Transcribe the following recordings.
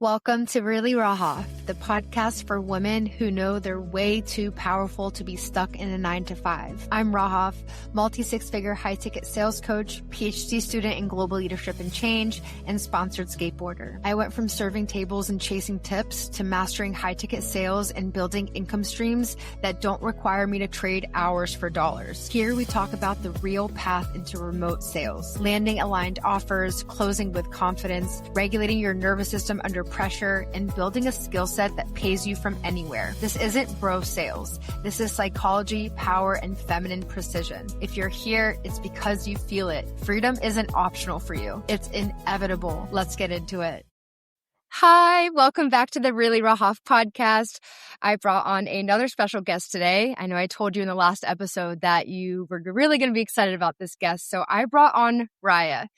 Welcome to Really Raha, the podcast for women who know they're way too powerful to be stuck in a 9-to-5. I'm Rahaf, multi-six-figure high-ticket sales coach, PhD student in global leadership and change, and sponsored skateboarder. I went from serving tables and chasing tips to mastering high-ticket sales and building income streams that don't require me to trade hours for dollars. Here we talk about the real path into remote sales, landing aligned offers, closing with confidence, regulating your nervous system under pressure, and building a skill set that pays you from anywhere. This isn't bro sales. This is psychology, power, and feminine precision. If you're here, it's because you feel it. Freedom isn't optional for you. It's inevitable. Let's get into it. Hi, welcome back to the Really Rahaf podcast. I brought on another special guest today. I know I told you in the last episode that you were really going to be excited about this guest. So I brought on Raya,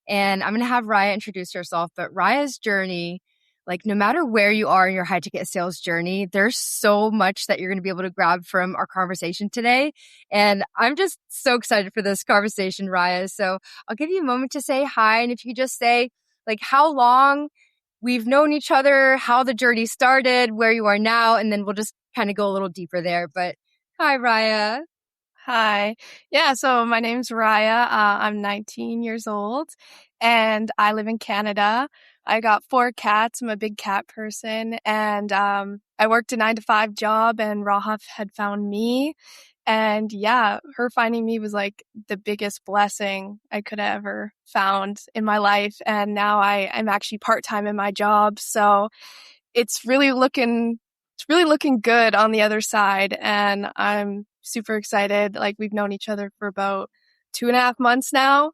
and I'm going to have Raya introduce herself. But Raya's journey, like no matter where you are in your high ticket sales journey, there's so much that you're going to be able to grab from our conversation today. And I'm just so excited for this conversation, Raya. So I'll give you a moment to say hi. And if you just say like how long we've known each other, how the journey started, where you are now, and then we'll just kind of go a little deeper there. But hi, Raya. Hi. Yeah, so my name's Raya. I'm 19 years old and I live in Canada. I got 4 cats. I'm a big cat person, and I worked a 9-to-5 job, and Rahaf had found me. And yeah, her finding me was like the biggest blessing I could have ever found in my life. And now I'm actually part-time in my job. So it's really looking good on the other side. And I'm super excited. Like, we've known each other for about 2.5 months now.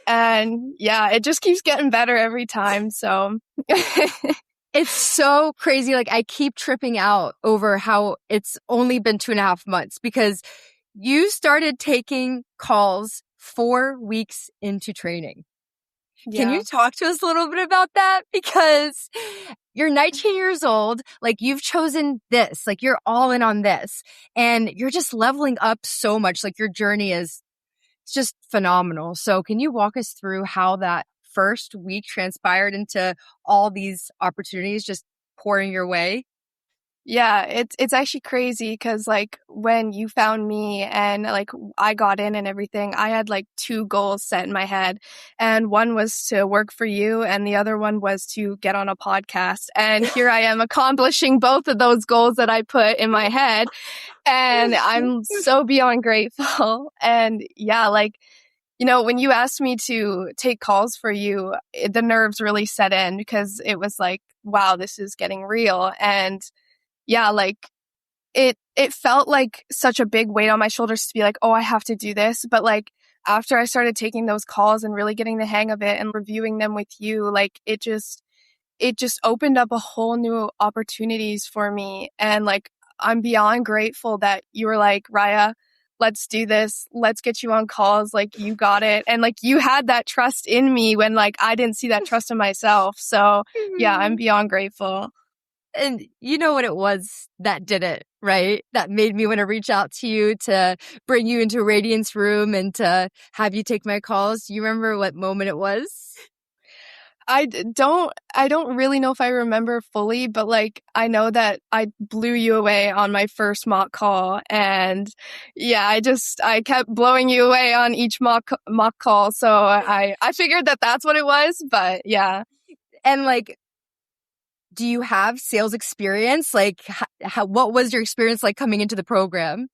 And yeah, it just keeps getting better every time. So it's so crazy. Like, I keep tripping out over how it's only been 2.5 months because you started taking calls 4 weeks into training. Yeah. Can you talk to us a little bit about that? Because you're 19 years old, like you've chosen this, like you're all in on this, and you're just leveling up so much. Like, your journey is just phenomenal. So can you walk us through how that first week transpired into all these opportunities just pouring your way? Yeah, it's actually crazy because like when you found me and like I got in and everything, I had like 2 goals set in my head, and one was to work for you and the other one was to get on a podcast. And here I am accomplishing both of those goals that I put in my head, and I'm so beyond grateful. And yeah, like, you know, when you asked me to take calls for you, the nerves really set in because it was like, wow, this is getting real. And yeah, like it felt like such a big weight on my shoulders to be like, oh, I have to do this. But like after I started taking those calls and really getting the hang of it and reviewing them with you, like it just opened up a whole new opportunities for me. And like, I'm beyond grateful that you were like, Raya, let's do this. Let's get you on calls. Like, you got it. And like, you had that trust in me when like I didn't see that trust in myself. So yeah, I'm beyond grateful. And you know what it was that did it, right? That made me want to reach out to you, to bring you into Radiance Room and to have you take my calls. You remember what moment it was? I don't really know if I remember fully, but like, I know that I blew you away on my first mock call. And yeah, I kept blowing you away on each mock call. So I figured that that's what it was, but yeah. And like, do you have sales experience? Like, what was your experience like coming into the program?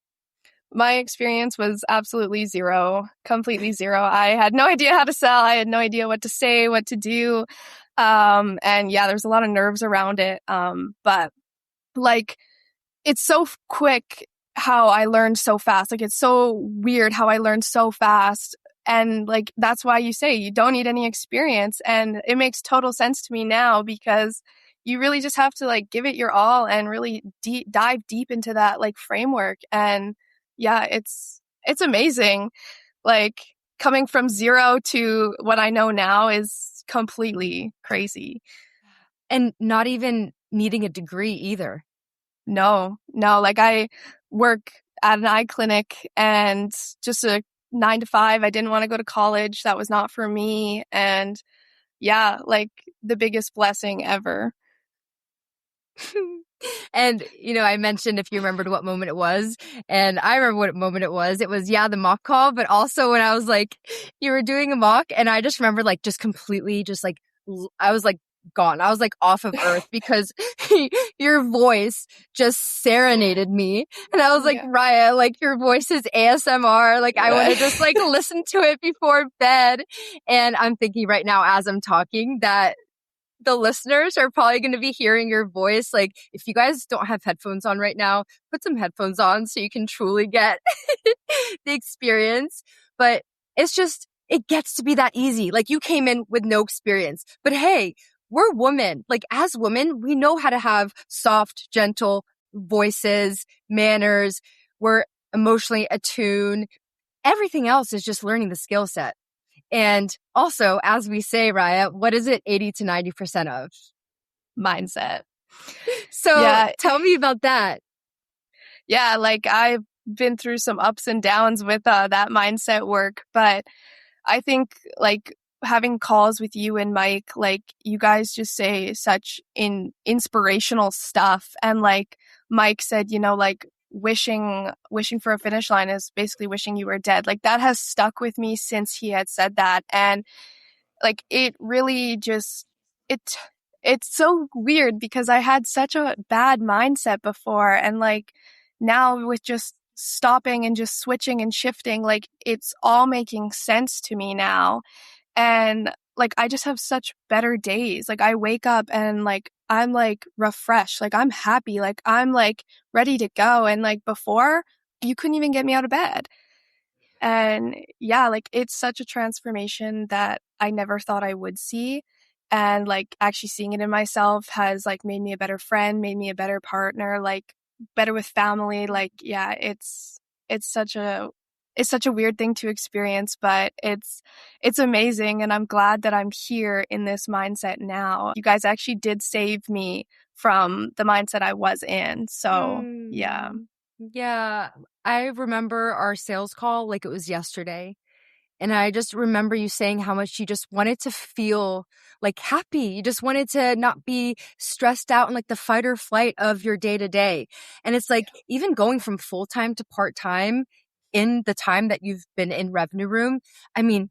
My experience was absolutely zero, completely zero. I had no idea how to sell. I had no idea what to say, what to do. And yeah, there's a lot of nerves around it. But like, it's so quick how I learned so fast. Like, it's so weird how I learned so fast. And like, that's why you say you don't need any experience. And it makes total sense to me now because you really just have to like give it your all and really dive deep into that like framework. And yeah, it's amazing. Like, coming from zero to what I know now is completely crazy. And not even needing a degree either. No, like I work at an eye clinic and just a 9-to-5. I didn't want to go to college. That was not for me. And yeah, like the biggest blessing ever. And, I mentioned if you remembered what moment it was, and I remember what moment it was. It was, the mock call, but also when I was like, you were doing a mock, and I just remember like just completely just like, I was like gone. I was like off of earth because your voice just serenaded me. And I was like, Yeah. Raya, like your voice is ASMR. Like I want to just like listen to it before bed. And I'm thinking right now as I'm talking that the listeners are probably going to be hearing your voice. Like, if you guys don't have headphones on right now, put some headphones on so you can truly get the experience. But it's just, it gets to be that easy. Like, you came in with no experience, but hey, we're women. Like, as women, we know how to have soft, gentle voices, manners. We're emotionally attuned. Everything else is just learning the skill set. And also, as we say, Raya, what is it 80 to 90% of? Mindset. So Yeah. tell me about that. Yeah, like I've been through some ups and downs with that mindset work, but I think like having calls with you and Mike, like you guys just say such inspirational stuff. And like Mike said, like wishing for a finish line is basically wishing you were dead. Like that has stuck with me since he had said that. And like it really just it's so weird because I had such a bad mindset before, and like now with just stopping and just switching and shifting, like it's all making sense to me now. And like I just have such better days. Like I wake up and like I'm like refreshed, like I'm happy, like I'm like ready to go. And like before you couldn't even get me out of bed. And yeah, like it's such a transformation that I never thought I would see. And like actually seeing it in myself has like made me a better friend, made me a better partner, like better with family. Like, yeah, it's such a, it's such a weird thing to experience, but it's amazing. And I'm glad that I'm here in this mindset now. You guys actually did save me from the mindset I was in. So yeah. Yeah. I remember our sales call like it was yesterday. And I just remember you saying how much you just wanted to feel like happy. You just wanted to not be stressed out in like the fight or flight of your day to day. And it's like even going from full time to part time in the time that you've been in revenue room. I mean,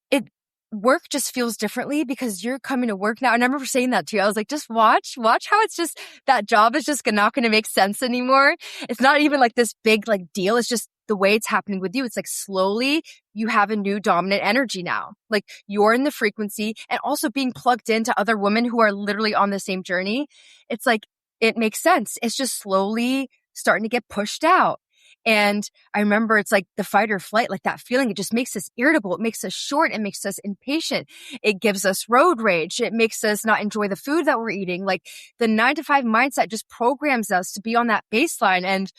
it work just feels differently because you're coming to work now. And I remember saying that to you. I was like, just watch how it's just that job is just not going to make sense anymore. It's not even like this big like deal. It's just the way it's happening with you. It's like slowly you have a new dominant energy now. Like you're in the frequency and also being plugged into other women who are literally on the same journey. It's like, it makes sense. It's just slowly starting to get pushed out. And I remember it's like the fight or flight, like that feeling, it just makes us irritable. It makes us short. It makes us impatient. It gives us road rage. It makes us not enjoy the food that we're eating. Like the 9 to 5 mindset just programs us to be on that baseline. And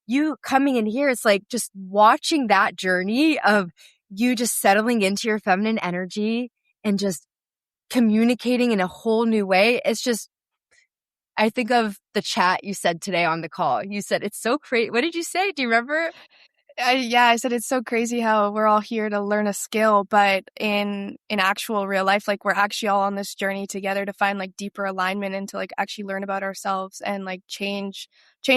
you coming in here, it's like just watching that journey of you just settling into your feminine energy and just communicating in a whole new way. It's just, I think of the chat you said today on the call. You said, it's so crazy. What did you say? Do you remember? I said it's so crazy how we're all here to learn a skill, but in actual real life, like we're actually all on this journey together to find like deeper alignment and to like actually learn about ourselves and like change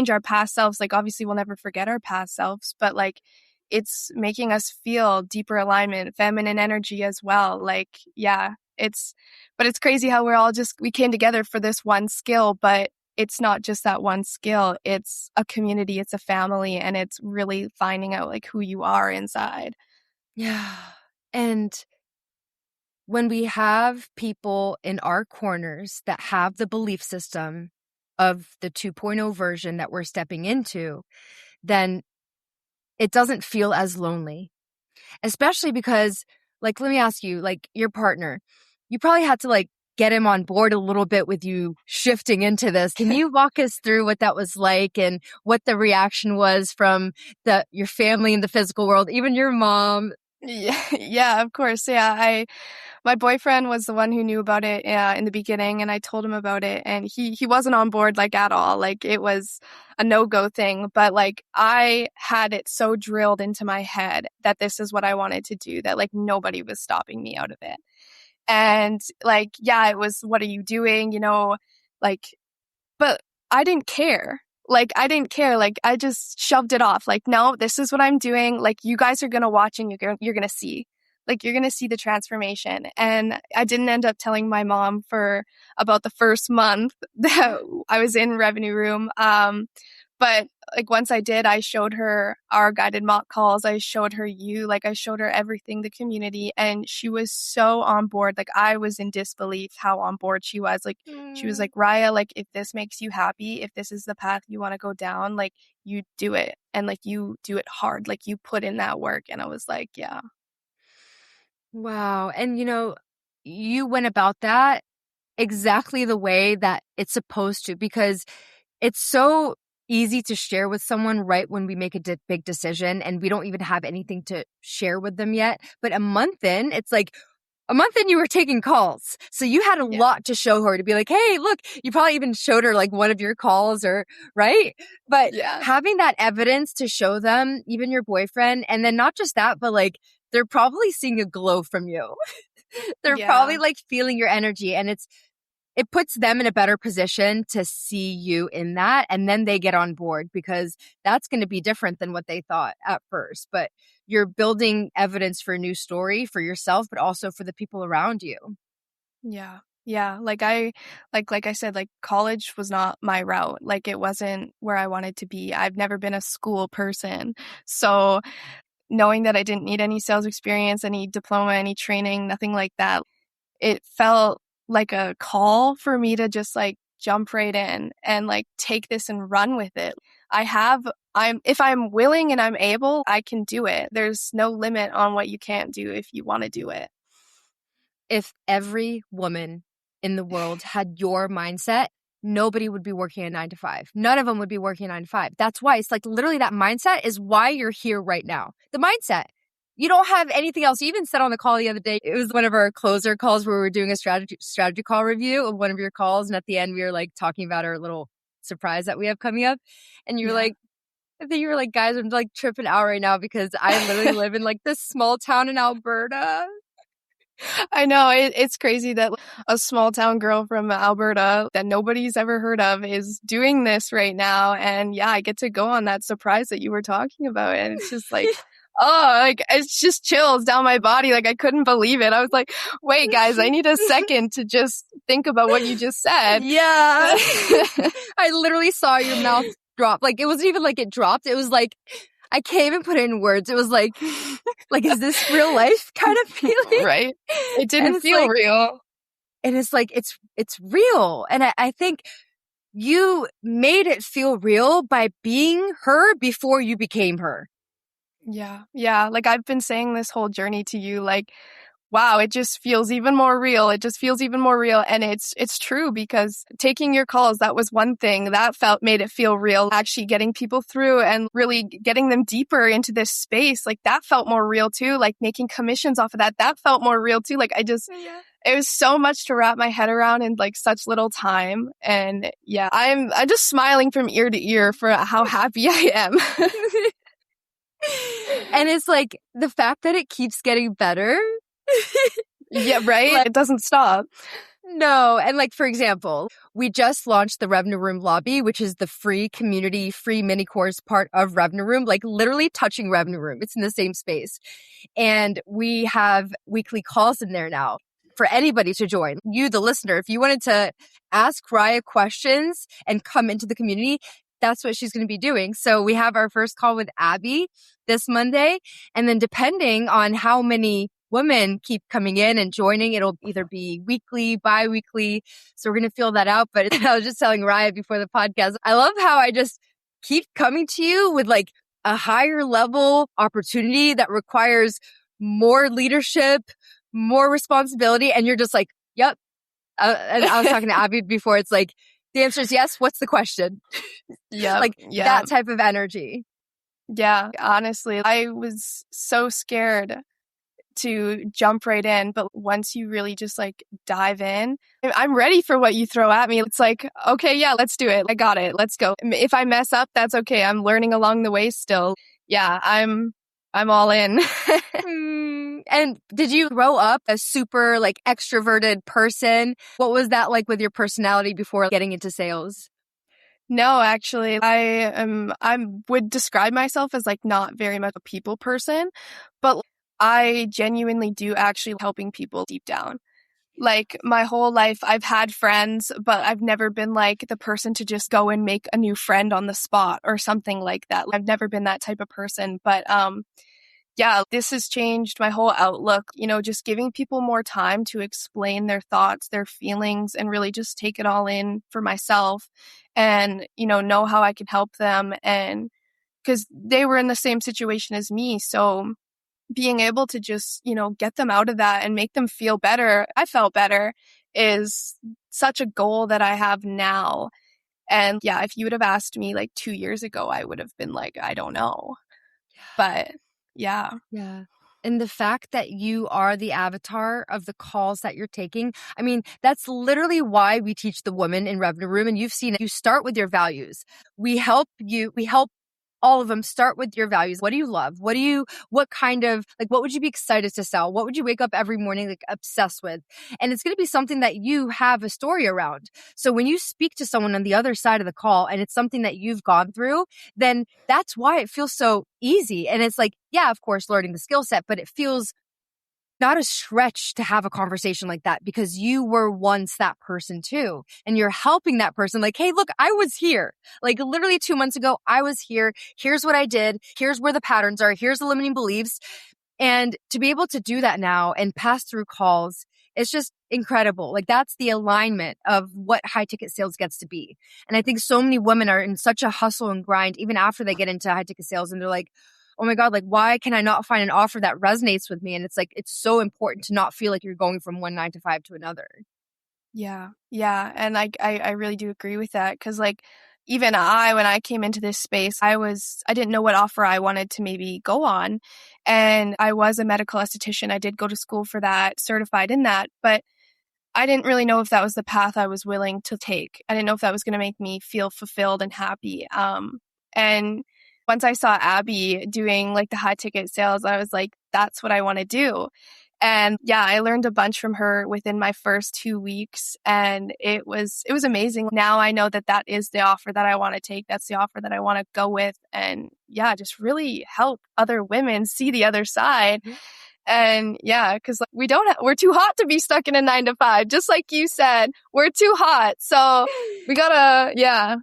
our past selves. Like obviously we'll never forget our past selves, but like it's making us feel deeper alignment, feminine energy as well. Like, yeah, but it's crazy how we came together for this one skill, but it's not just that one skill. It's a community, it's a family, and it's really finding out like who you are inside. Yeah. And when we have people in our corners that have the belief system of the 2.0 version that we're stepping into, then it doesn't feel as lonely. Especially because, like, let me ask you, like, your partner, you probably had to, like, get him on board a little bit with you shifting into this. Can you walk us through what that was like and what the reaction was from your family in the physical world, even your mom? Yeah, of course. Yeah, my boyfriend was the one who knew about it in the beginning, and I told him about it, and he wasn't on board like at all. Like it was a no-go thing, but like I had it so drilled into my head that this is what I wanted to do, that like nobody was stopping me out of it. And like, yeah, it was, what are you doing? Like But I didn't care. Like, I didn't care. Like, I just shoved it off. Like, no, this is what I'm doing. Like, you guys are going to watch and you're going to see. Like, you're going to see the transformation. And I didn't end up telling my mom for about the first month that I was in Revenue Room. But like once I did, I showed her our guided mock calls. I showed her you, like I showed her everything, the community, and she was so on board. Like I was in disbelief how on board she was. Like she was like, Raya, like if this makes you happy, if this is the path you want to go down, like you do it. And like you do it hard, like you put in that work. And I was like, yeah. Wow. And you went about that exactly the way that it's supposed to, because it's so easy to share with someone right when we make a big decision and we don't even have anything to share with them yet. But a month in, it's like a month in you were taking calls. So you had a lot to show her to be like, hey, look, you probably even showed her like one of your calls or right. But having that evidence to show them, even your boyfriend, and then not just that, but like they're probably seeing a glow from you. They're probably like feeling your energy, and it puts them in a better position to see you in that. And then they get on board because that's going to be different than what they thought at first. But you're building evidence for a new story for yourself, but also for the people around you. Yeah. Yeah. Like I said, like college was not my route. Like it wasn't where I wanted to be. I've never been a school person. So knowing that I didn't need any sales experience, any diploma, any training, nothing like that, it felt like a call for me to just like jump right in and like take this and run with it. If I'm willing and I'm able, I can do it. There's no limit on what you can't do if you want to do it. If every woman in the world had your mindset, nobody would be working a 9 to 5. None of them would be working a 9 to 5. That's why it's like literally that mindset is why you're here right now. The mindset. You don't have anything else. You even said on the call the other day, it was one of our closer calls where we were doing a strategy call review of one of your calls. And at the end, we were like talking about our little surprise that we have coming up. And you were like, I think you were like, guys, I'm like tripping out right now because I literally live in like this small town in Alberta. I know. It's crazy that a small town girl from Alberta that nobody's ever heard of is doing this right now. And yeah, I get to go on that surprise that you were talking about. And it's just like, like it's just chills down my body. Like I couldn't believe it. I was like, wait, guys, I need a second to just think about what you just said. Yeah. I literally saw your mouth drop. Like it wasn't even like it dropped. It was like, I can't even put it in words. It was like, is this real life kind of feeling? Right. It didn't feel like, real. And it's like, it's real. And I think you made it feel real by being her before you became her. Yeah. Yeah. Like I've been saying this whole journey to you, like, wow, it just feels even more real. It just feels even more real. And it's true because taking your calls, that was one thing that made it feel real. Actually getting people through and really getting them deeper into this space, like that felt more real too. Like making commissions off of that felt more real too. Like it was so much to wrap my head around in like such little time. And yeah, I'm just smiling from ear to ear for how happy I am. And it's like the fact that it keeps getting better. Yeah, right? Like, it doesn't stop. No. And like, for example, we just launched the Revenue Room Lobby, which is the free community, free mini course part of Revenue Room, like literally touching Revenue Room. It's in the same space. And we have weekly calls in there now for anybody to join. You, the listener, if you wanted to ask Raya questions and come into the community, that's what she's going to be doing. So we have our first call with Abby this Monday. And then depending on how many women keep coming in and joining, it'll either be weekly, bi-weekly. So we're going to feel that out. But I was just telling Raya before the podcast, I love how I just keep coming to you with like a higher level opportunity that requires more leadership, more responsibility. And you're just like, yep. And I was talking to Abby before. It's like, the answer is yes. What's the question? Yeah. That type of energy. Yeah. Honestly, I was so scared to jump right in. But once you really just like dive in, I'm ready for what you throw at me. It's like, okay, yeah, let's do it. I got it. Let's go. If I mess up, that's okay. I'm learning along the way still. Yeah, I'm all in. And did you grow up a super like extroverted person? What was that like with your personality before getting into sales? No, actually, I would describe myself as like not very much a people person, but I genuinely do actually helping people deep down. Like my whole life, I've had friends, but I've never been like the person to just go and make a new friend on the spot or something like that. I've never been that type of person, but yeah, this has changed my whole outlook, just giving people more time to explain their thoughts, their feelings, and really just take it all in for myself and, know how I can help them. And because they were in the same situation as me. So being able to just, get them out of that and make them feel better, I felt better, is such a goal that I have now. And yeah, if you would have asked me like 2 years ago, I would have been like, I don't know. But yeah. Yeah. And the fact that you are the avatar of the calls that you're taking, I mean, that's literally why we teach the women in Revenue Room. And you've seen it. You start with your values. We help all of them start with your values. What do you love? What would you be excited to sell? What would you wake up every morning like obsessed with? And it's going to be something that you have a story around. So when you speak to someone on the other side of the call and it's something that you've gone through, then that's why it feels so easy. And it's like, yeah, of course, learning the skill set, but it feels not a stretch to have a conversation like that because you were once that person too. And you're helping that person like, hey, look, I was here. Like literally 2 months ago, I was here. Here's what I did. Here's where the patterns are. Here's the limiting beliefs. And to be able to do that now and pass through calls, it's just incredible. Like that's the alignment of what high ticket sales gets to be. And I think so many women are in such a hustle and grind even after they get into high ticket sales and they're like, oh my God, like why can I not find an offer that resonates with me? And it's like, it's so important to not feel like you're going from one 9 to 5 to another. Yeah. Yeah. And I really do agree with that. Cause like even when I came into this space, I didn't know what offer I wanted to maybe go on. And I was a medical esthetician. I did go to school for that, certified in that, but I didn't really know if that was the path I was willing to take. I didn't know if that was going to make me feel fulfilled and happy. And once I saw Abby doing like the high ticket sales, I was like, that's what I want to do. And yeah, I learned a bunch from her within my first 2 weeks and it was amazing. Now I know that that is the offer that I want to take. That's the offer that I want to go with. And yeah, just really help other women see the other side. And yeah, because like, we're too hot to be stuck in a 9 to 5. Just like you said, we're too hot. So we gotta, yeah.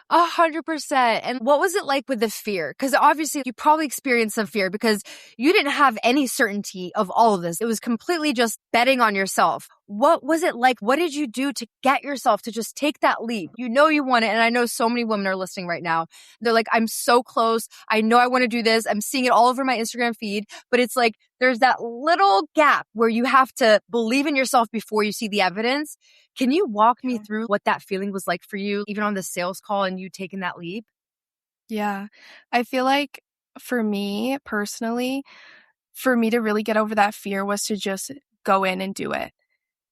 100%. And what was it like with the fear? Because obviously you probably experienced some fear because you didn't have any certainty of all of this. It was completely just betting on yourself. What was it like? What did you do to get yourself to just take that leap? You know you want it. And I know so many women are listening right now. They're like, I'm so close. I know I want to do this. I'm seeing it all over my Instagram feed. But it's like, there's that little gap where you have to believe in yourself before you see the evidence. Can you walk me through what that feeling was like for you, even on the sales call and you taking that leap? Yeah. I feel like for me personally, for me to really get over that fear was to just go in and do it.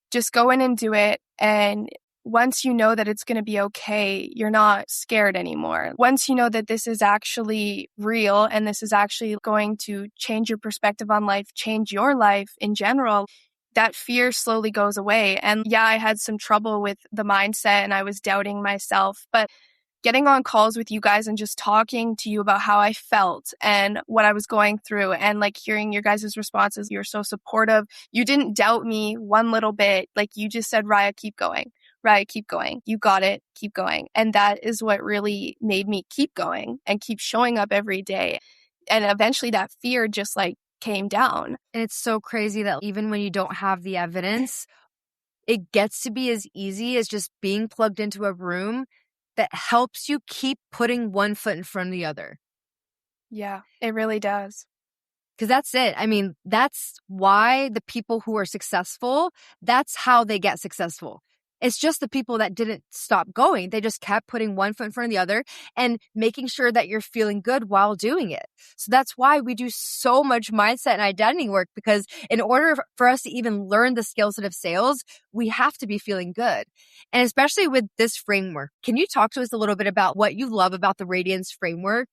Just go in and do it. And once you know that it's going to be okay, you're not scared anymore. Once you know that this is actually real and this is actually going to change your perspective on life, change your life in general, that fear slowly goes away. And yeah, I had some trouble with the mindset and I was doubting myself, but getting on calls with you guys and just talking to you about how I felt and what I was going through and like hearing your guys' responses. You're so supportive. You didn't doubt me one little bit. Like you just said, Raya, keep going. Raya, keep going. You got it. Keep going. And that is what really made me keep going and keep showing up every day. And eventually that fear just like came down. And it's so crazy that even when you don't have the evidence, it gets to be as easy as just being plugged into a room that helps you keep putting one foot in front of the other. Yeah, it really does. Because that's it. I mean, that's why the people who are successful, that's how they get successful. It's just the people that didn't stop going. They just kept putting one foot in front of the other and making sure that you're feeling good while doing it. So that's why we do so much mindset and identity work, because in order for us to even learn the skill set of sales, we have to be feeling good. And especially with this framework, can you talk to us a little bit about what you love about the Radiance framework?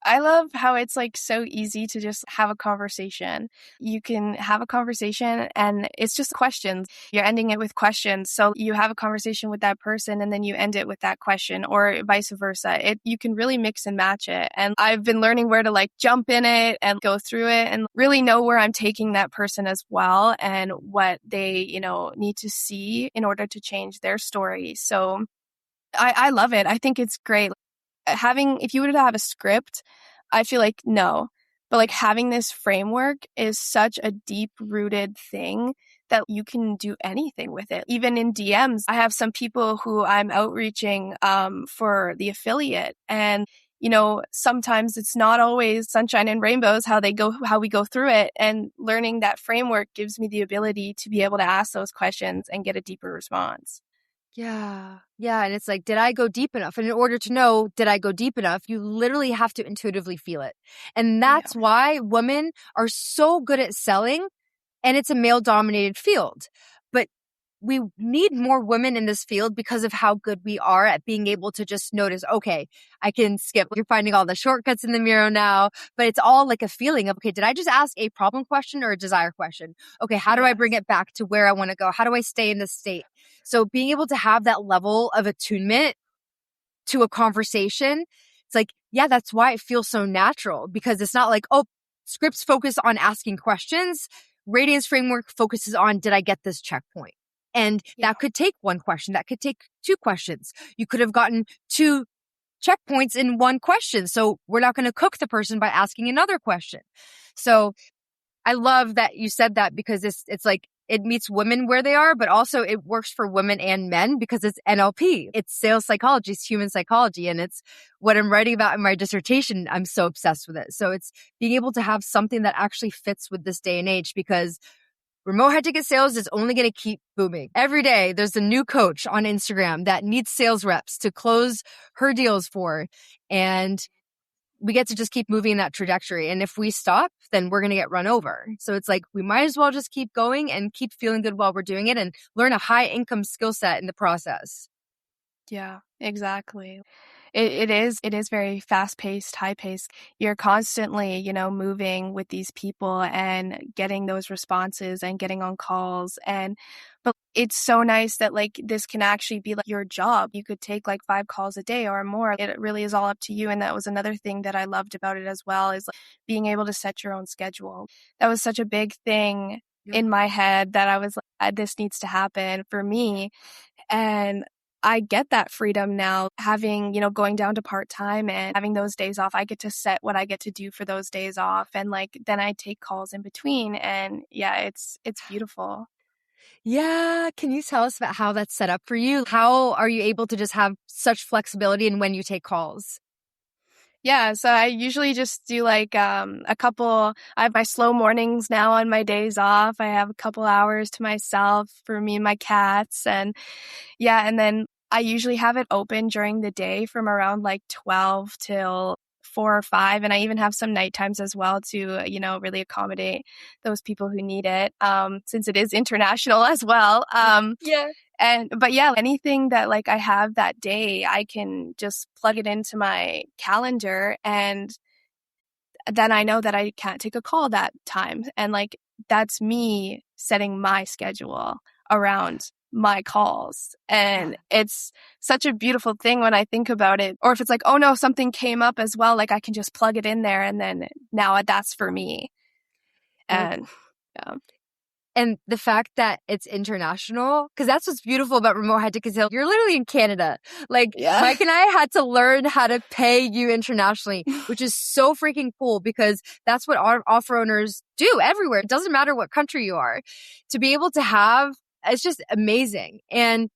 I love how it's like so easy to just have a conversation. You can have a conversation and it's just questions. You're ending it with questions. So you have a conversation with that person and then you end it with that question, or vice versa. You can really mix and match it. And I've been learning where to like jump in it and go through it and really know where I'm taking that person as well and what they, need to see in order to change their story. So I love it. I think it's great. If you were to have a script, I feel like no. But like having this framework is such a deep rooted thing that you can do anything with it. Even in DMs, I have some people who I'm outreaching for the affiliate, and sometimes it's not always sunshine and rainbows how we go through it, and learning that framework gives me the ability to be able to ask those questions and get a deeper response. Yeah. Yeah. And it's like, did I go deep enough? And in order to know, did I go deep enough? You literally have to intuitively feel it. And that's why women are so good at selling, and it's a male dominated field. But we need more women in this field because of how good we are at being able to just notice, okay, I can skip. You're finding all the shortcuts in the mirror now, but it's all like a feeling of, okay, did I just ask a problem question or a desire question? Okay, how do I bring it back to where I want to go? How do I stay in this state? So being able to have that level of attunement to a conversation, it's like, yeah, that's why it feels so natural, because it's not like, oh, scripts focus on asking questions. Radiance framework focuses on, did I get this checkpoint? And that could take one question. That could take two questions. You could have gotten two checkpoints in one question. So we're not going to cook the person by asking another question. So I love that you said that, because it's like, it meets women where they are, but also it works for women and men because it's NLP. It's sales psychology, it's human psychology. And it's what I'm writing about in my dissertation. I'm so obsessed with it. So it's being able to have something that actually fits with this day and age, because remote high ticket sales is only going to keep booming. Every day, there's a new coach on Instagram that needs sales reps to close her deals for. And we get to just keep moving in that trajectory. And if we stop, then we're going to get run over. So it's like, we might as well just keep going and keep feeling good while we're doing it and learn a high income skill set in the process. Yeah, exactly. It is very fast paced, high paced. You're constantly, moving with these people and getting those responses and getting on calls. But it's so nice that like this can actually be like your job. You could take like 5 calls a day or more. It really is all up to you. And that was another thing that I loved about it as well, is like being able to set your own schedule. That was such a big thing in my head that I was like, this needs to happen for me. And I get that freedom now, having, going down to part-time and having those days off. I get to set what I get to do for those days off. And like, then I take calls in between. And yeah, it's beautiful. Yeah. Can you tell us about how that's set up for you? How are you able to just have such flexibility in when you take calls? Yeah, so I usually just do like a couple. I have my slow mornings now on my days off. I have a couple hours to myself for me and my cats. And yeah, and then I usually have it open during the day from around like 12 till 4 or 5. And I even have some night times as well to, really accommodate those people who need it, since it is international as well. Yeah. But yeah, anything that like I have that day, I can just plug it into my calendar, and then I know that I can't take a call that time. And like, that's me setting my schedule around my calls. And it's such a beautiful thing when I think about it. Or if it's like, oh no, something came up as well, like I can just plug it in there, and then now that's for me. And yeah. And the fact that it's international, because that's what's beautiful about remote high ticket sales. You're literally in Canada. Like, Mike and I had to learn how to pay you internationally, which is so freaking cool, because that's what our offer owners do everywhere. It doesn't matter what country you are. To be able to have, it's just amazing. And,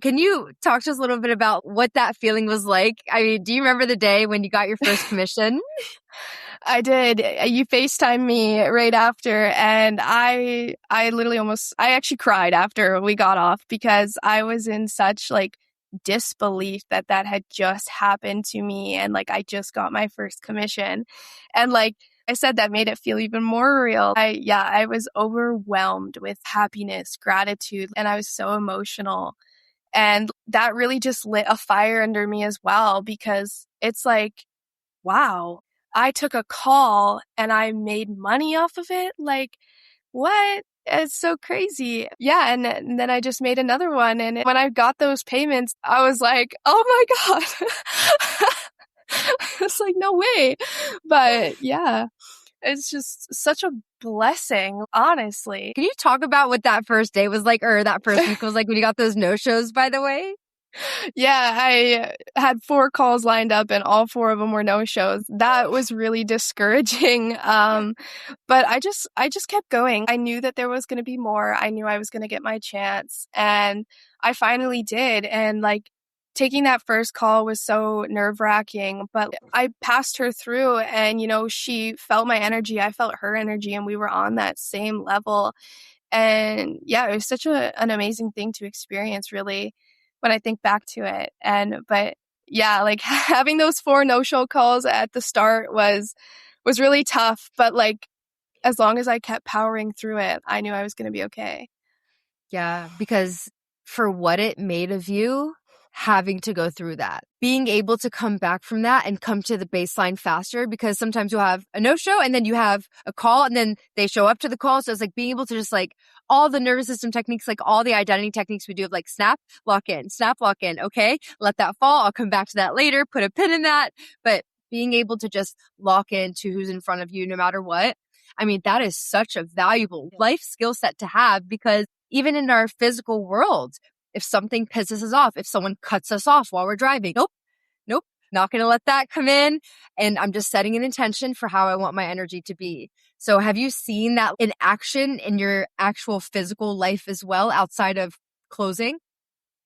can you talk to us a little bit about what that feeling was like? I mean, do you remember the day when you got your first commission? I did. You FaceTimed me right after, and I literally I actually cried after we got off, because I was in such like disbelief that had just happened to me, and like I just got my first commission. And like I said, that made it feel even more real. I was overwhelmed with happiness, gratitude, and I was so emotional. And that really just lit a fire under me as well, because it's like, wow, I took a call and I made money off of it. Like, what? It's so crazy. Yeah. And then I just made another one. And when I got those payments, I was like, oh my God. It's like, no way. But yeah, it's just such a blessing, honestly. Can you talk about what that first day was like, or that first week was like when you got those no-shows, by the way? Yeah, I had 4 calls lined up and all 4 of them were no-shows. That was really discouraging. But I just kept going. I knew that there was going to be more. I knew I was going to get my chance, and I finally did. And like taking that first call was so nerve-wracking, but I passed her through, and she felt my energy, I felt her energy, and we were on that same level. And yeah, it was such an amazing thing to experience, really, when I think back to it. But yeah, like having those 4 no-show calls at the start was really tough. But like, as long as I kept powering through it, I knew I was going to be okay. Yeah, because for what it made of you, having to go through that, being able to come back from that and come to the baseline faster, because sometimes you'll have a no-show and then you have a call and then they show up to the call. So it's like being able to just like all the nervous system techniques, like all the identity techniques we do of like snap, lock in, snap, lock in. Okay, let that fall. I'll come back to that later, put a pin in that. But being able to just lock into who's in front of you no matter what. I mean, that is such a valuable life skill set to have, because even in our physical world, if something pisses us off, if someone cuts us off while we're driving, nope, not going to let that come in. And I'm just setting an intention for how I want my energy to be. So have you seen that in action in your actual physical life as well, outside of closing?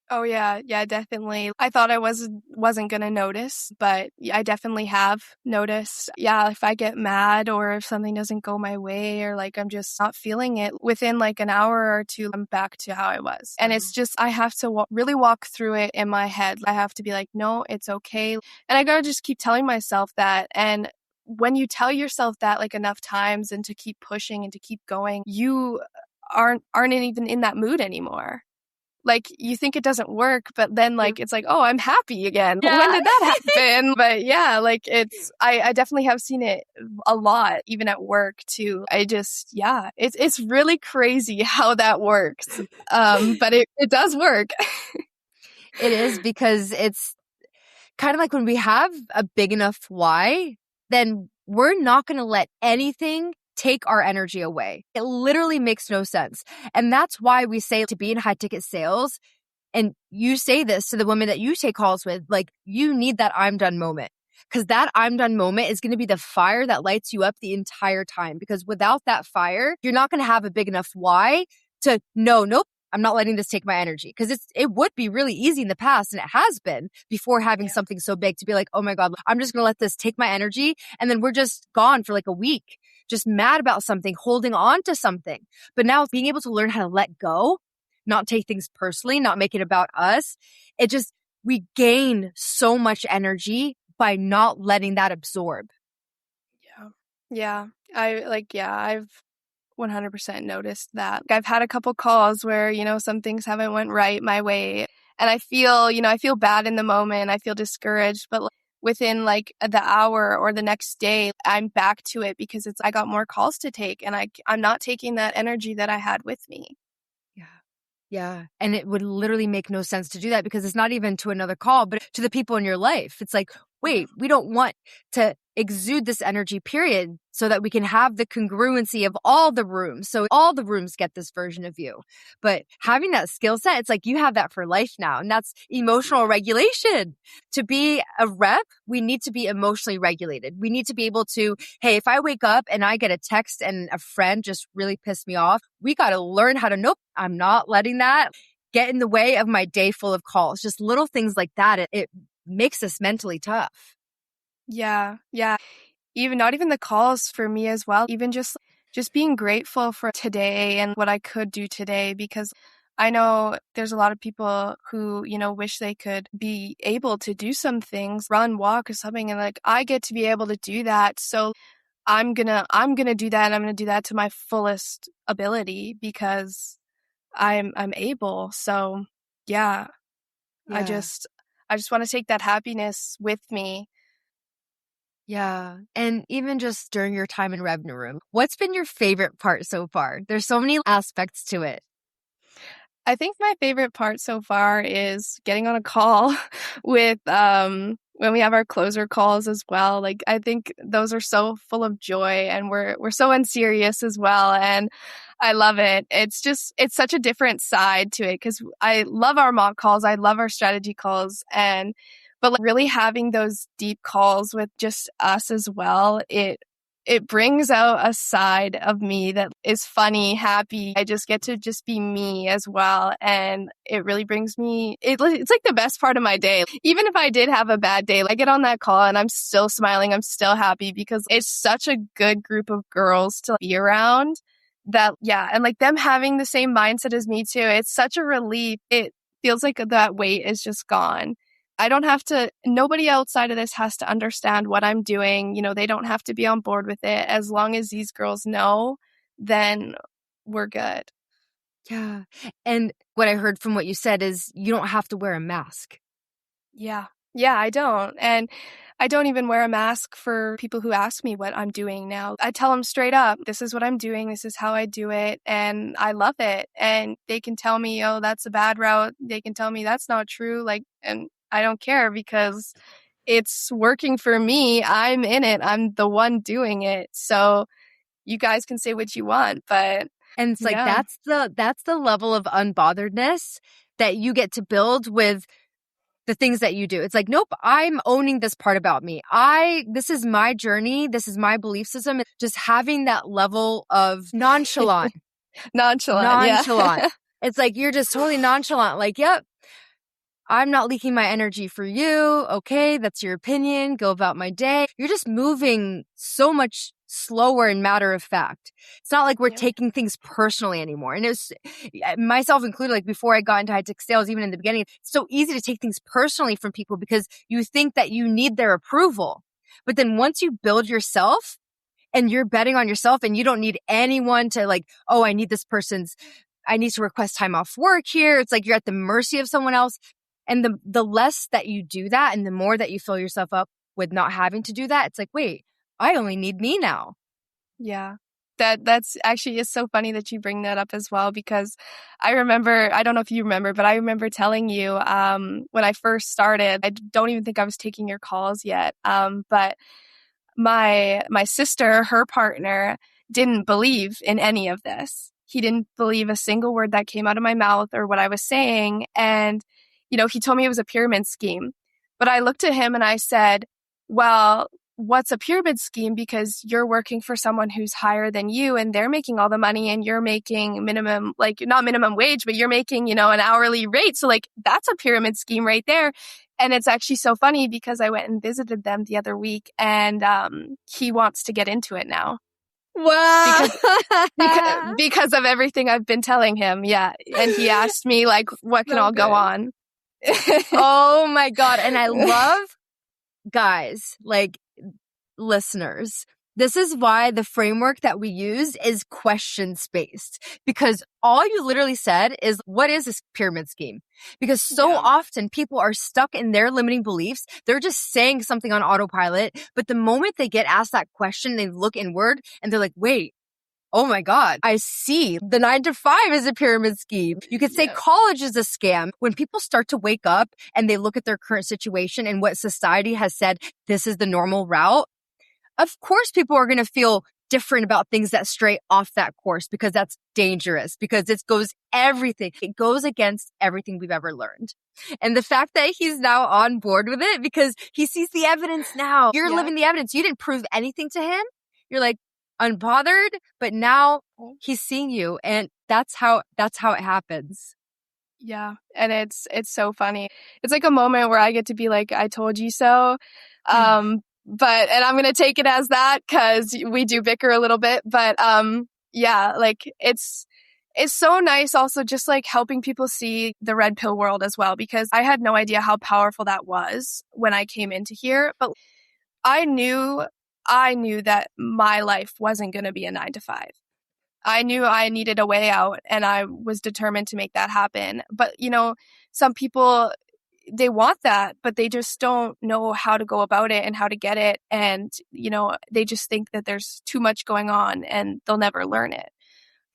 Oh yeah, yeah, definitely. I thought I wasn't gonna notice, but I definitely have noticed. Yeah, if I get mad or if something doesn't go my way or like I'm just not feeling it, within like an hour or two, I'm back to how I was. And it's just I have to really walk through it in my head. I have to be like, no, it's okay, and I gotta just keep telling myself that. And when you tell yourself that like enough times and to keep pushing and to keep going, you aren't even in that mood anymore. Like, you think it doesn't work, but then, like, it's like, oh, I'm happy again. Yeah. When did that happen? But yeah, like, I definitely have seen it a lot, even at work too. Yeah, it's really crazy how that works. But it does work. It is, because it's kind of like when we have a big enough why, then we're not going to let anything take our energy away. It literally makes no sense. And that's why we say to be in high ticket sales, and you say this to the women that you take calls with, like, you need that I'm done moment. Because that I'm done moment is going to be the fire that lights you up the entire time. Because without that fire, you're not going to have a big enough why to nope, I'm not letting this take my energy. Because it would be really easy in the past, and it has been before having something so big, to be like, oh my God, I'm just going to let this take my energy. And then we're just gone for like a week, just mad about something, holding on to something. But now being able to learn how to let go, not take things personally, not make it about us, we gain so much energy by not letting that absorb. Yeah. Yeah. I've 100% noticed that. I've had a couple calls where, some things haven't went right my way. And I feel bad in the moment. I feel discouraged, but within like the hour or the next day, I'm back to it because I got more calls to take, and I'm not taking that energy that I had with me. Yeah. Yeah. And it would literally make no sense to do that, because it's not even to another call, but to the people in your life. It's like, wait, we don't want to exude this energy, period, so that we can have the congruency of all the rooms. So all the rooms get this version of you. But having that skill set, it's like you have that for life now. And that's emotional regulation. To be a rep, we need to be emotionally regulated. We need to be able to, hey, if I wake up and I get a text and a friend just really pissed me off, we got to learn how to, nope, I'm not letting that get in the way of my day full of calls. Just little things like that. It makes us mentally tough. Yeah. Yeah. Not even the calls for me as well. Even just being grateful for today and what I could do today, because I know there's a lot of people who, wish they could be able to do some things, run, walk or something. And like, I get to be able to do that. So I'm gonna do that. And I'm gonna do that to my fullest ability because I'm able. So yeah, Yeah. I just want to take that happiness with me. Yeah. And even just during your time in Revenue Room, what's been your favorite part so far? There's so many aspects to it. I think my favorite part so far is getting on a call with when we have our closer calls as well. Like I think those are so full of joy and we're so unserious as well, and I love it. It's such a different side to it cuz I love our mock calls, I love our strategy calls, and but like really having those deep calls with just us as well, it brings out a side of me that is funny, happy. I just get to just be me as well. And it really brings me, it's like the best part of my day. Even if I did have a bad day, I get on that call and I'm still smiling. I'm still happy because it's such a good group of girls to be around that, yeah. And like them having the same mindset as me too. It's such a relief. It feels like that weight is just gone. I don't have to, nobody outside of this has to understand what I'm doing. You know, they don't have to be on board with it. As long as these girls know, then we're good. Yeah. And what I heard from what you said is you don't have to wear a mask. Yeah. Yeah, I don't. And I don't even wear a mask for people who ask me what I'm doing now. I tell them straight up, this is what I'm doing. This is how I do it. And I love it. And they can tell me, oh, that's a bad route. They can tell me that's not true. Like, and I don't care because it's working for me. I'm in it. I'm the one doing it. So you guys can say what you want, but And it's like yeah, that's the level of unbotheredness that you get to build with the things that you do. It's like, nope, I'm owning this part about me. This is my journey. This is my belief system. Just having that level of nonchalant. nonchalant. Yeah. Nonchalant. It's like you're just totally nonchalant. Like, yep, I'm not leaking my energy for you. Okay, that's your opinion. Go about my day. You're just moving so much slower and matter of fact. It's not like we're Yep. taking things personally anymore. And it was myself included, like before I got into high tech sales, even in the beginning, it's so easy to take things personally from people because you think that you need their approval. But then once you build yourself and you're betting on yourself and you don't need anyone to like, oh, I need to request time off work here. It's like you're at the mercy of someone else. And the less that you do that and the more that you fill yourself up with not having to do that, it's like, wait, I only need me now. Yeah. That's actually is so funny that you bring that up as well, because I remember, I don't know if you remember, but I remember telling you when I first started, I don't even think I was taking your calls yet. But my sister, her partner, didn't believe in any of this. He didn't believe a single word that came out of my mouth or what I was saying. And, you know, he told me it was a pyramid scheme. But I looked at him and I said, well, what's a pyramid scheme? Because you're working for someone who's higher than you and they're making all the money and you're making minimum, like not minimum wage, but you're making, you know, an hourly rate. So like that's a pyramid scheme right there. And it's actually so funny because I went and visited them the other week and he wants to get into it now. Wow. Because of everything I've been telling him. Yeah. And he asked me like, what can So all go good. on? Oh my God. And I love guys, like listeners. This is why the framework that we use is question spaced, because all you literally said is, what is this pyramid scheme? Because so often people are stuck in their limiting beliefs. They're just saying something on autopilot. But the moment they get asked that question, they look inward and they're like, wait, oh my God, I see. The 9 to 5 is a pyramid scheme. You could say college is a scam. When people start to wake up and they look at their current situation and what society has said, this is the normal route. Of course, people are going to feel different about things that stray off that course because that's dangerous, because it goes against everything we've ever learned. And the fact that he's now on board with it because he sees the evidence now. You're living the evidence. You didn't prove anything to him. You're like unbothered, but now he's seeing you, and that's how it happens. Yeah. And it's so funny. It's like a moment where I get to be like, I told you so. And I'm going to take it as that because we do bicker a little bit, but, yeah, like it's so nice also just like helping people see the red pill world as well, because I had no idea how powerful that was when I came into here, but I knew that my life wasn't going to be a 9 to 5. I knew I needed a way out and I was determined to make that happen. But, you know, some people, they want that, but they just don't know how to go about it and how to get it. And, they just think that there's too much going on and they'll never learn it.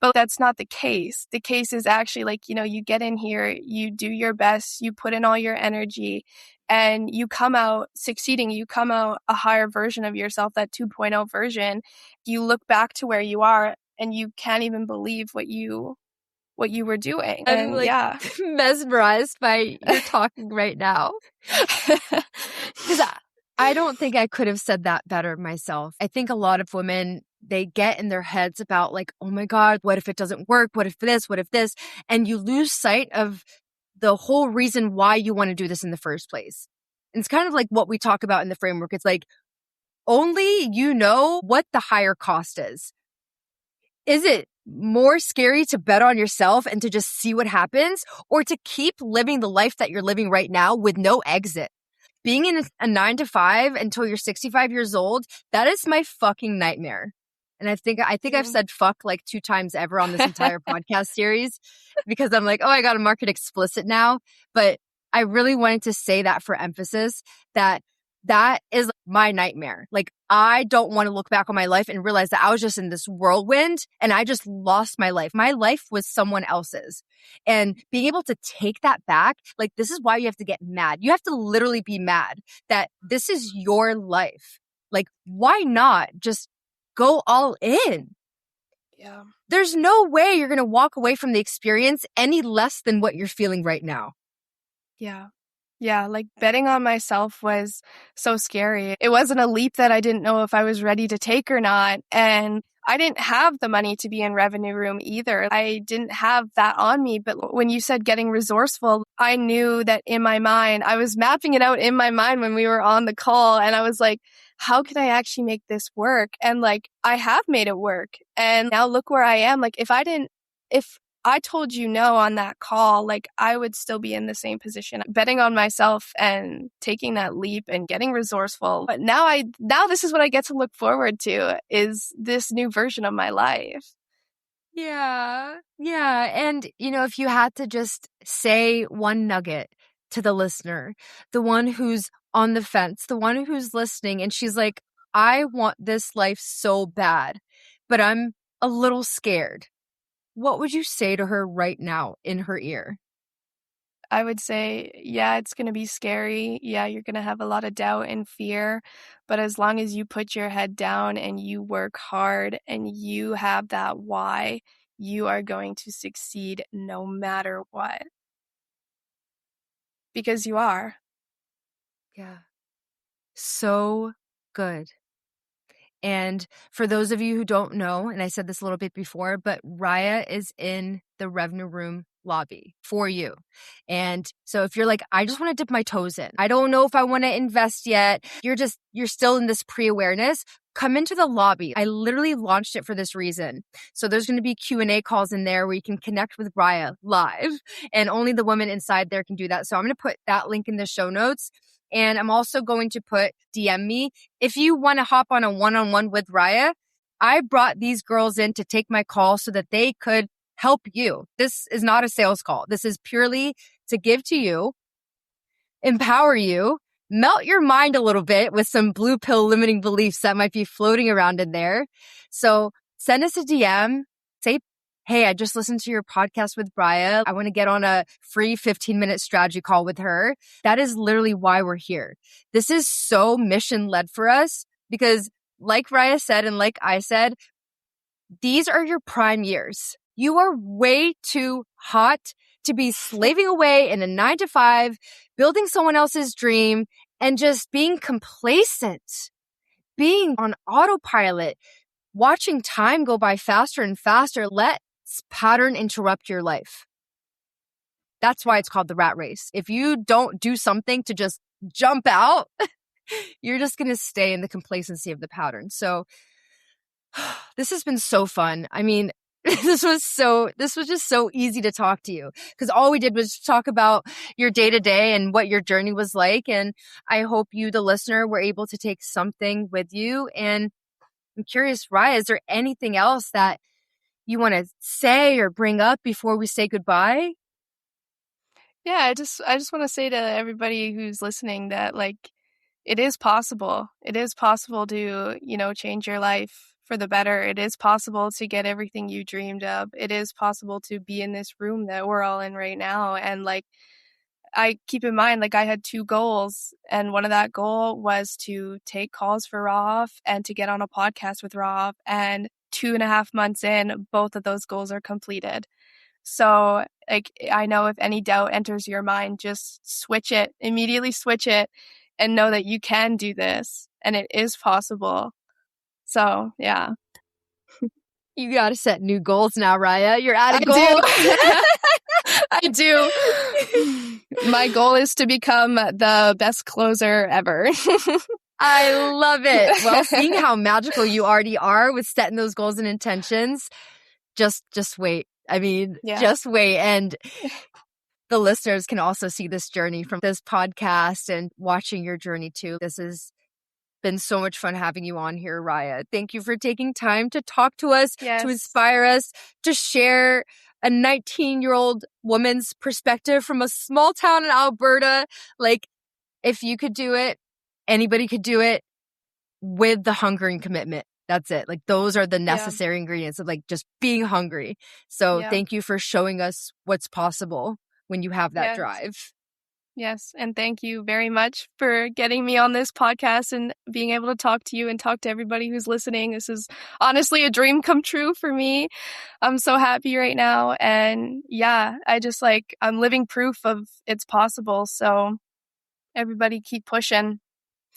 But that's not the case. The case is actually like, you get in here, you do your best, you put in all your energy, and you come out succeeding. You come out a higher version of yourself, that 2.0 version. You look back to where you are and you can't even believe what you were doing. I'm And like mesmerized by your talking right now. Because I don't think I could have said that better myself. I think a lot of women, they get in their heads about like, oh my God, what if it doesn't work? What if this? What if this? And you lose sight of the whole reason why you want to do this in the first place. And it's kind of like what we talk about in the framework. It's like, only you know what the higher cost is. Is it more scary to bet on yourself and to just see what happens, or to keep living the life that you're living right now with no exit? Being in a 9 to 5 until you're 65 years old, that is my fucking nightmare. And I think I've said fuck like 2 times ever on this entire podcast series, because I'm like, oh, I got to mark it explicit now. But I really wanted to say that for emphasis, that is my nightmare. Like, I don't want to look back on my life and realize that I was just in this whirlwind and I just lost my life. My life was someone else's. And being able to take that back, like, this is why you have to get mad. You have to literally be mad that this is your life. Like, why not just go all in? Yeah. There's no way you're going to walk away from the experience any less than what you're feeling right now. Yeah. Yeah, like betting on myself was so scary. It wasn't a leap that I didn't know if I was ready to take or not. And I didn't have the money to be in Revenue Room either. I didn't have that on me. But when you said getting resourceful, I knew that in my mind, I was mapping it out in my mind when we were on the call. And I was like, how can I actually make this work? And like, I have made it work. And now look where I am. Like, if I told you no on that call, like, I would still be in the same position, betting on myself and taking that leap and getting resourceful. But now this is what I get to look forward to, is this new version of my life. Yeah. Yeah. And, if you had to just say one nugget to the listener, the one who's on the fence, the one who's listening, and she's like, I want this life so bad, but I'm a little scared. What would you say to her right now in her ear? I would say, yeah, it's going to be scary. Yeah, you're going to have a lot of doubt and fear. But as long as you put your head down and you work hard and you have that why, you are going to succeed no matter what. Because you are. Yeah. So good. And for those of you who don't know, and I said this a little bit before, but Raya is in the Revenue Room lobby for you. And so if you're like, I just want to dip my toes in, I don't know if I want to invest yet, you're still in this pre-awareness, come into the lobby. I literally launched it for this reason. So there's going to be Q&A calls in there where you can connect with Raya live, and only the women inside there can do that. So I'm going to put that link in the show notes. And I'm also going to put DM me. If you want to hop on a one-on-one with Raya, I brought these girls in to take my call so that they could help you. This is not a sales call. This is purely to give to you, empower you, melt your mind a little bit with some blue pill limiting beliefs that might be floating around in there. So send us a DM, say, hey, I just listened to your podcast with Raya. I want to get on a free 15-minute strategy call with her. That is literally why we're here. This is so mission-led for us because, like Raya said and like I said, these are your prime years. You are way too hot to be slaving away in a 9 to 5, building someone else's dream, and just being complacent, being on autopilot, watching time go by faster and faster. Let pattern interrupt your life. That's why it's called the rat race. If you don't do something to just jump out, you're just going to stay in the complacency of the pattern. So this has been so fun. I mean, this was just so easy to talk to you because all we did was talk about your day to day and what your journey was like. And I hope you, the listener, were able to take something with you. And I'm curious, Raya, is there anything else that you want to say or bring up before we say goodbye? Yeah, I just want to say to everybody who's listening that like it is possible. It is possible to, change your life for the better. It is possible to get everything you dreamed of. It is possible to be in this room that we're all in right now. And like, I keep in mind, like I had 2 goals, and one of that goal was to take calls for Rahaf and to get on a podcast with Rahaf. And 2.5 months in, both of those goals are completed. So like, I know if any doubt enters your mind, just immediately switch it, and know that you can do this and it is possible. So yeah. You got to set new goals now, Raya. You're out of goals. I do. My goal is to become the best closer ever. I love it. Well, seeing how magical you already are with setting those goals and intentions, just wait. I mean, just wait. And the listeners can also see this journey from this podcast and watching your journey too. This has been so much fun having you on here, Raya. Thank you for taking time to talk to us, to inspire us, to share a 19-year-old woman's perspective from a small town in Alberta. Like, if you could do it, anybody could do it with the hunger and commitment. That's it. Like, those are the necessary ingredients of like just being hungry. So thank you for showing us what's possible when you have that drive. Yes. And thank you very much for getting me on this podcast and being able to talk to you and talk to everybody who's listening. This is honestly a dream come true for me. I'm so happy right now. And yeah, I'm living proof of it's possible. So everybody keep pushing.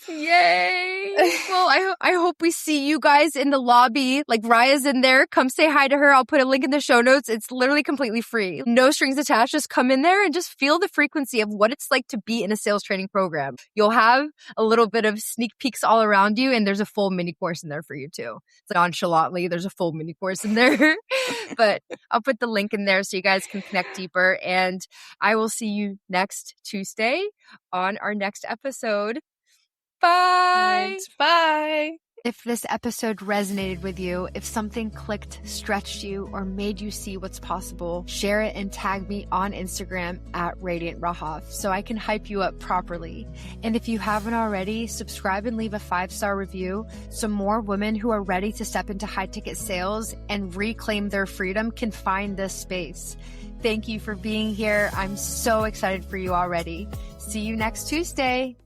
Yay! Well, I hope we see you guys in the lobby. Like, Raya's in there. Come say hi to her. I'll put a link in the show notes. It's literally completely free. No strings attached. Just come in there and just feel the frequency of what it's like to be in a sales training program. You'll have a little bit of sneak peeks all around you, and there's a full mini course in there for you too. It's nonchalantly, there's a full mini course in there. But I'll put the link in there so you guys can connect deeper. And I will see you next Tuesday on our next episode. Bye. Right. Bye. If this episode resonated with you, if something clicked, stretched you, or made you see what's possible, share it and tag me on Instagram at Radiant Rahaf so I can hype you up properly. And if you haven't already, subscribe and leave a 5-star review so more women who are ready to step into high-ticket sales and reclaim their freedom can find this space. Thank you for being here. I'm so excited for you already. See you next Tuesday.